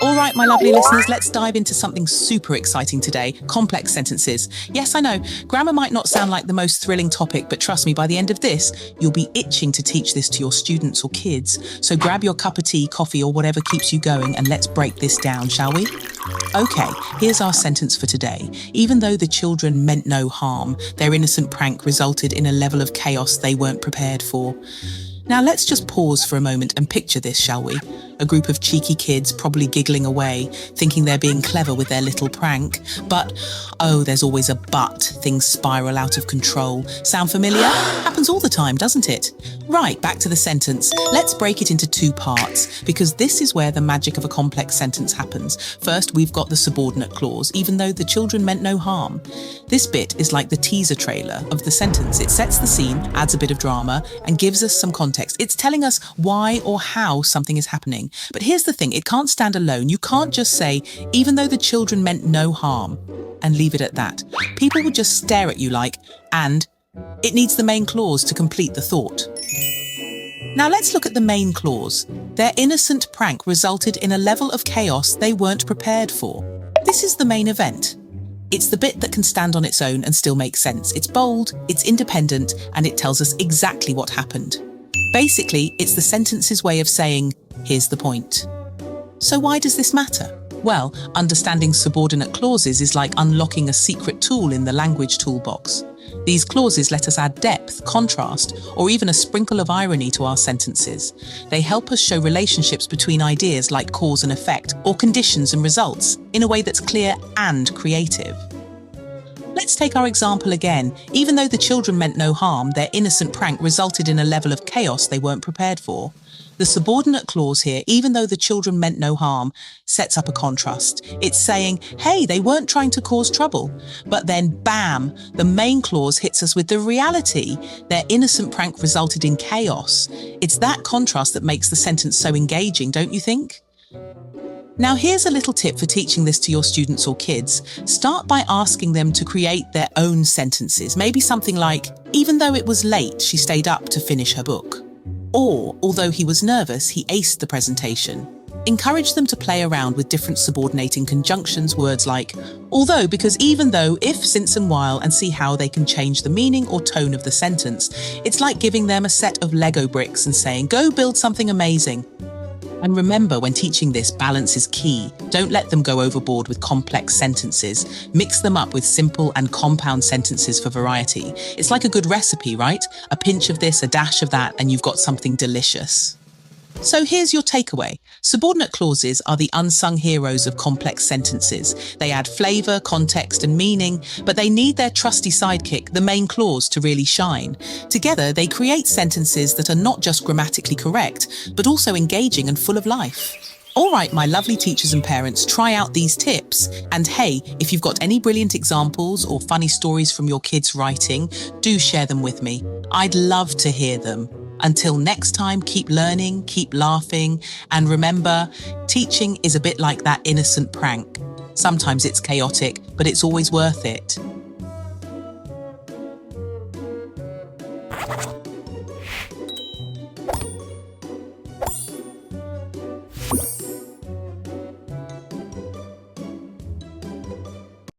All right, my lovely listeners, let's dive into something super exciting today, complex sentences. Yes, I know, grammar might not sound like the most thrilling topic, but trust me, by the end of this, you'll be itching to teach this to your students or kids. So grab your cup of tea, coffee, or whatever keeps you going, and let's break this down, shall we? Okay, here's our sentence for today. Even though the children meant no harm, their innocent prank resulted in a level of chaos they weren't prepared for. Now let's just pause for a moment and picture this, shall we? A group of cheeky kids probably giggling away, thinking they're being clever with their little prank. But, oh, there's always a but. Things spiral out of control. Sound familiar? Happens all the time, doesn't it? Right, back to the sentence. Let's break it into two parts, because this is where the magic of a complex sentence happens. First, we've got the subordinate clause, even though the children meant no harm. This bit is like the teaser trailer of the sentence. It sets the scene, adds a bit of drama, and gives us some context. It's telling us why or how something is happening. But here's the thing, it can't stand alone. You can't just say, even though the children meant no harm, and leave it at that. People would just stare at you like, and it needs the main clause to complete the thought. Now let's look at the main clause. Their innocent prank resulted in a level of chaos they weren't prepared for. This is the main event. It's the bit that can stand on its own and still make sense. It's bold, it's independent, and it tells us exactly what happened. Basically, it's the sentence's way of saying, here's the point. So why does this matter? Well, understanding subordinate clauses is like unlocking a secret tool in the language toolbox. These clauses let us add depth, contrast, or even a sprinkle of irony to our sentences. They help us show relationships between ideas like cause and effect, or conditions and results, in a way that's clear and creative. Let's take our example again. Even though the children meant no harm, their innocent prank resulted in a level of chaos they weren't prepared for. The subordinate clause here, even though the children meant no harm, sets up a contrast. It's saying, hey, they weren't trying to cause trouble. But then, bam, the main clause hits us with the reality. Their innocent prank resulted in chaos. It's that contrast that makes the sentence so engaging, don't you think? Now here's a little tip for teaching this to your students or kids. Start by asking them to create their own sentences. Maybe something like, even though it was late, she stayed up to finish her book. Or, although he was nervous, he aced the presentation. Encourage them to play around with different subordinating conjunctions, words like although, because even though, if, since and while, and see how they can change the meaning or tone of the sentence. It's like giving them a set of Lego bricks and saying, go build something amazing. And remember, when teaching this, balance is key. Don't let them go overboard with complex sentences. Mix them up with simple and compound sentences for variety. It's like a good recipe, right? A pinch of this, a dash of that, and you've got something delicious. So here's your takeaway. Subordinate clauses are the unsung heroes of complex sentences. They add flavour, context and meaning, but they need their trusty sidekick, the main clause, to really shine. Together, they create sentences that are not just grammatically correct, but also engaging and full of life. All right, my lovely teachers and parents, try out these tips. And hey, if you've got any brilliant examples or funny stories from your kids' writing, do share them with me. I'd love to hear them. Until next time, keep learning, keep laughing, and remember, teaching is a bit like that innocent prank. Sometimes it's chaotic, but it's always worth it.